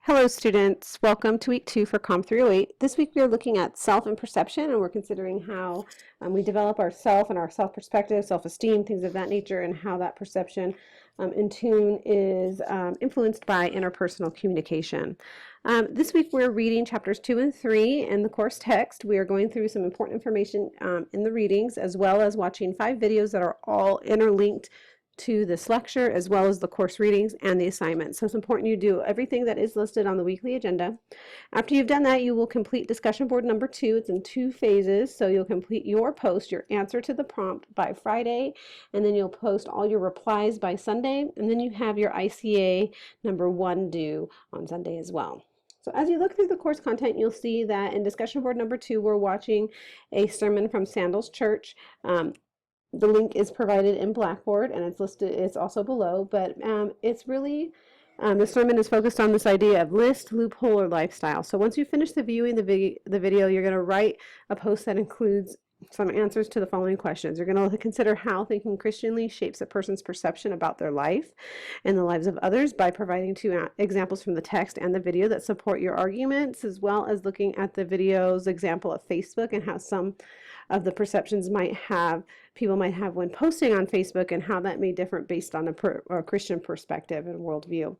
Hello students, welcome to week 2 for COM 308. This week we are looking at self and perception, and we're considering how we develop our self and our self-perspective, self-esteem, things of that nature, and how that perception in tune is influenced by interpersonal communication. This week we're reading chapters 2 and 3 in the course text. We are going through some important information in the readings, as well as watching 5 videos that are all interlinked to this lecture, as well as the course readings and the assignments. So it's important you do everything that is listed on the weekly agenda. After you've done that, you will complete discussion board number 2. It's in 2 phases. So you'll complete your post, your answer to the prompt by Friday, and then you'll post all your replies by Sunday, and then you have your ICA number 1 due on Sunday as well. So as you look through the course content, you'll see that in discussion board number 2, we're watching a sermon from Sandals Church. The link is provided in Blackboard, and it's listed, it's also below, but it's really, the sermon is focused on this idea of list, loophole, or lifestyle. So once you finish viewing the video, you're going to write a post that includes some answers to the following questions. You're going to consider how thinking Christianly shapes a person's perception about their life and the lives of others by providing 2 examples from the text and the video that support your arguments, as well as looking at the video's example of Facebook and how some of the perceptions people might have when posting on Facebook, and how that may differ based on a Christian perspective and worldview.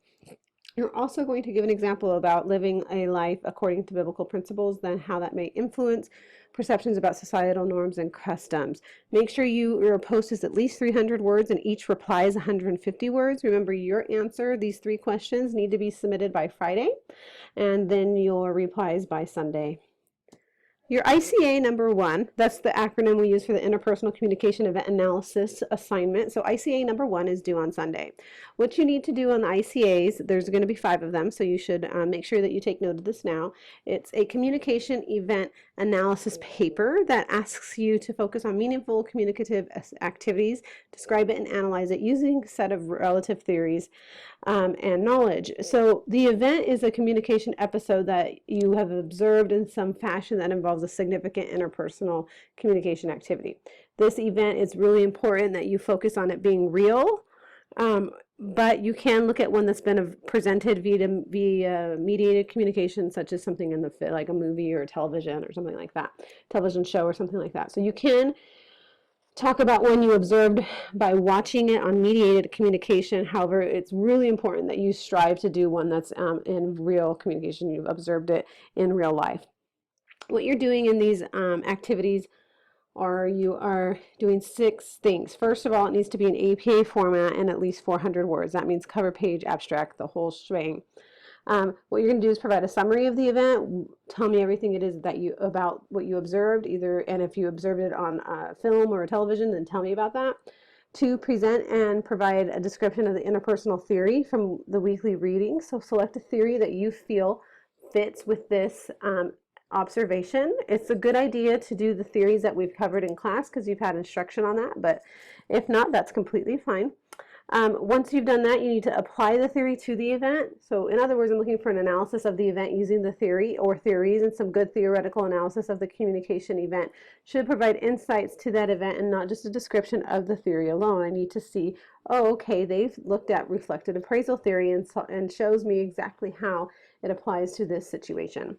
You're also going to give an example about living a life according to biblical principles, then how that may influence perceptions about societal norms and customs. Make sure your post is at least 300 words and each reply is 150 words. Remember, your answer, these 3 questions, need to be submitted by Friday, and then your replies by Sunday. Your ICA number 1, that's the acronym we use for the Interpersonal Communication Event Analysis assignment. So ICA number 1 is due on Sunday. What you need to do on the ICAs, there's going to be 5 of them, so you should make sure that you take note of this now. It's a communication event analysis paper that asks you to focus on meaningful communicative activities, describe it and analyze it using a set of relative theories and knowledge. So the event is a communication episode that you have observed in some fashion that involves a significant interpersonal communication activity. This event is really important that you focus on it being real, but you can look at one that's been presented via mediated communication, such as something in like a movie or television or something like that, television show or something like that. So you can talk about one you observed by watching it on mediated communication. However, it's really important that you strive to do one that's in real communication. You've observed it in real life. What you're doing in these activities are you are doing 6 things. First of all, it needs to be an APA format and at least 400 words. That means cover page, abstract, the whole shebang. What you're going to do is provide a summary of the event. Tell me everything it is about what you observed, and if you observed it on a film or a television, then tell me about that. 2, present and provide a description of the interpersonal theory from the weekly reading. So select a theory that you feel fits with this observation. It's a good idea to do the theories that we've covered in class because you've had instruction on that, but if not, that's completely fine. Once you've done that, you need to apply the theory to the event. So in other words, I'm looking for an analysis of the event using the theory or theories, and some good theoretical analysis of the communication event should provide insights to that event and not just a description of the theory alone. I need to see, oh, okay, they've looked at reflected appraisal theory and shows me exactly how it applies to this situation.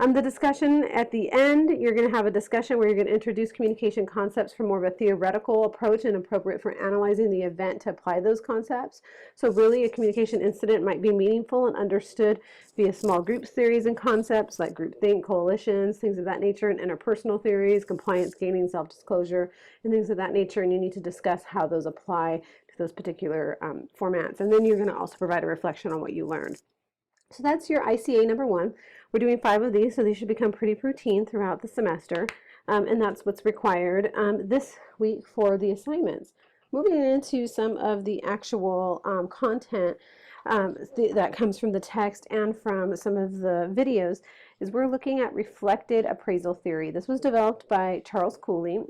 The discussion at the end, you're going to have a discussion where you're going to introduce communication concepts from more of a theoretical approach and appropriate for analyzing the event to apply those concepts. So really a communication incident might be meaningful and understood via small groups theories and concepts like groupthink, coalitions, things of that nature, and interpersonal theories, compliance, gaining, self-disclosure, and things of that nature. And you need to discuss how those apply to those particular formats. And then you're going to also provide a reflection on what you learned. So that's your ICA number 1. We're doing 5 of these, so these should become pretty routine throughout the semester, and that's what's required this week for the assignments. Moving into some of the actual content that comes from the text and from some of the videos is we're looking at reflected appraisal theory. This was developed by Charles Cooley.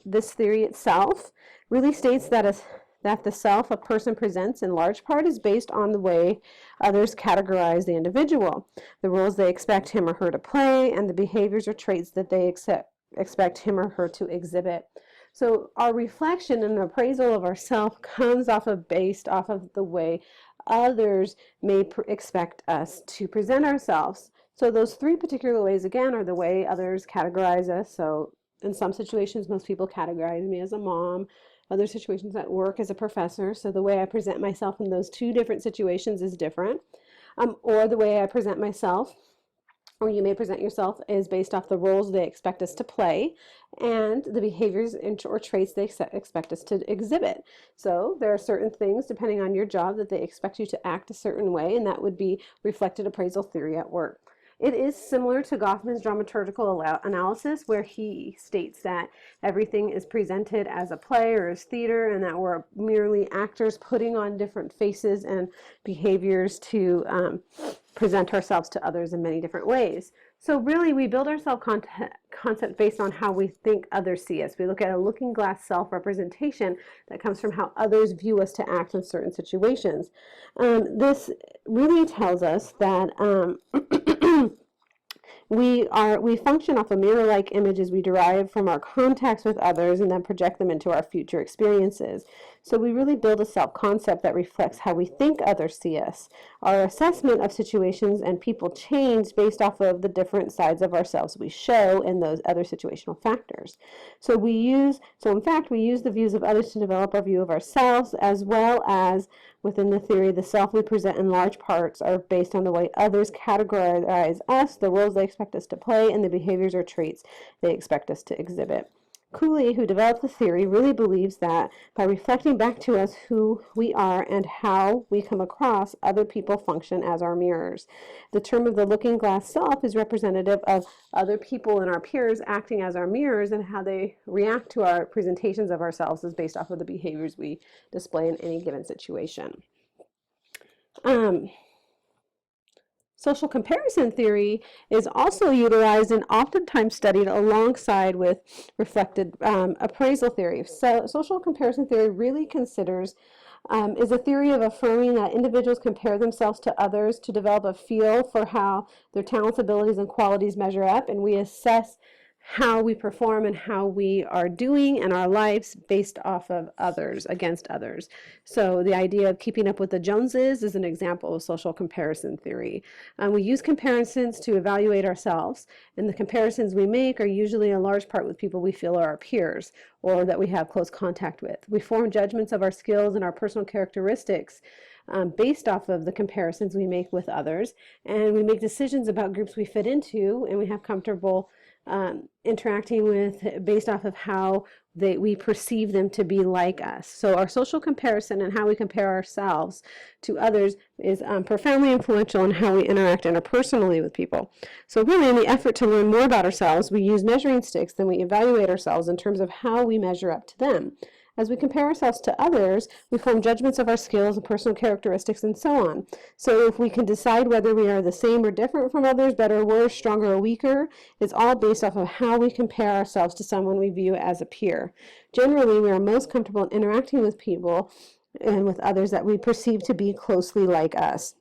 This theory itself really states that the self a person presents in large part is based on the way others categorize the individual, the roles they expect him or her to play, and the behaviors or traits that they expect him or her to exhibit. So our reflection and appraisal of ourself comes based off of the way others may expect us to present ourselves. So those three particular ways, again, are the way others categorize us. So in some situations, most people categorize me as a mom. Other situations at work as a professor. So the way I present myself in those two different situations is different. Or the way I present myself, or you may present yourself, is based off the roles they expect us to play and the behaviors or traits they expect us to exhibit. So there are certain things, depending on your job, that they expect you to act a certain way, and that would be reflected appraisal theory at work. It is similar to Goffman's dramaturgical analysis, where he states that everything is presented as a play or as theater, and that we're merely actors putting on different faces and behaviors to present ourselves to others in many different ways. So really, we build our self-concept based on how we think others see us. We look at a looking glass self-representation that comes from how others view us to act in certain situations. This really tells us that we function off of mirror-like images we derive from our contacts with others and then project them into our future experiences. So we really build a self-concept that reflects how we think others see us. Our assessment of situations and people change based off of the different sides of ourselves we show in those other situational factors. So in fact, we use the views of others to develop our view of ourselves, as well as within the theory, the self we present in large parts are based on the way others categorize us, the roles they expect us to play, and the behaviors or traits they expect us to exhibit. Cooley, who developed the theory, really believes that by reflecting back to us who we are and how we come across, other people function as our mirrors. The term of the looking glass self is representative of other people and our peers acting as our mirrors, and how they react to our presentations of ourselves is based off of the behaviors we display in any given situation. Social comparison theory is also utilized and oftentimes studied alongside with reflected appraisal theory. So social comparison theory really is a theory of affirming that individuals compare themselves to others to develop a feel for how their talents, abilities, and qualities measure up, and we assess how we perform and how we are doing in our lives based off of others, against others. So the idea of keeping up with the Joneses is an example of social comparison theory. We use comparisons to evaluate ourselves, and the comparisons we make are usually in large part with people we feel are our peers or that we have close contact with. We form judgments of our skills and our personal characteristics based off of the comparisons we make with others, and we make decisions about groups we fit into and we have comfortable interacting with based off of how we perceive them to be like us. So our social comparison and how we compare ourselves to others is profoundly influential in how we interact interpersonally with people. So really, in the effort to learn more about ourselves, we use measuring sticks, then we evaluate ourselves in terms of how we measure up to them. As we compare ourselves to others, we form judgments of our skills and personal characteristics and so on. So if we can decide whether we are the same or different from others, better or worse, stronger or weaker, it's all based off of how we compare ourselves to someone we view as a peer. Generally, we are most comfortable in interacting with people and with others that we perceive to be closely like us.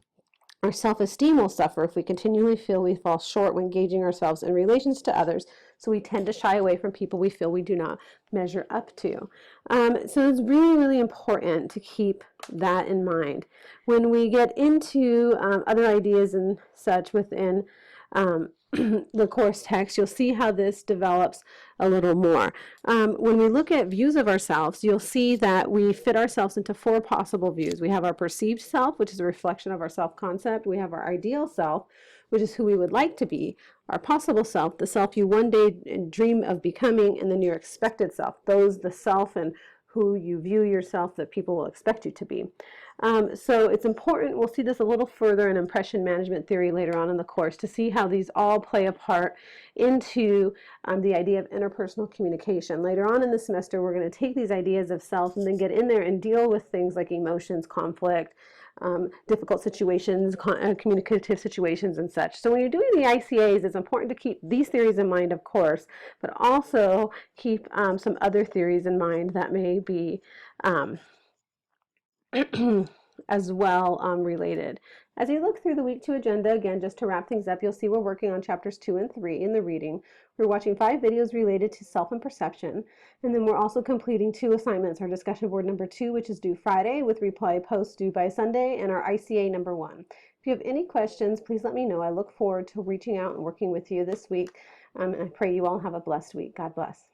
Our self-esteem will suffer if we continually feel we fall short when gauging ourselves in relations to others, so we tend to shy away from people we feel we do not measure up to. So it's really, really important to keep that in mind. When we get into other ideas and such within the course text, you'll see how this develops a little more. When we look at views of ourselves, you'll see that we fit ourselves into four possible views. We have our perceived self, which is a reflection of our self-concept. We have our ideal self, which is who we would like to be. Our possible self, the self you one day dream of becoming, and then your expected self, the self and who you view yourself that people will expect you to be. So it's important, we'll see this a little further in impression management theory later on in the course, to see how these all play a part into the idea of interpersonal communication. Later on in the semester, we're going to take these ideas of self and then get in there and deal with things like emotions, conflict, difficult situations, communicative situations and such. So when you're doing the ICAs, it's important to keep these theories in mind, of course, but also keep some other theories in mind that may be as well related. As you look through the week 2 agenda, again, just to wrap things up, you'll see we're working on chapters 2 and 3 in the reading. We're watching 5 videos related to self and perception, and then we're also completing 2 assignments, our discussion board number 2, which is due Friday, with reply posts due by Sunday, and our ICA number 1. If you have any questions, please let me know. I look forward to reaching out and working with you this week, and I pray you all have a blessed week. God bless.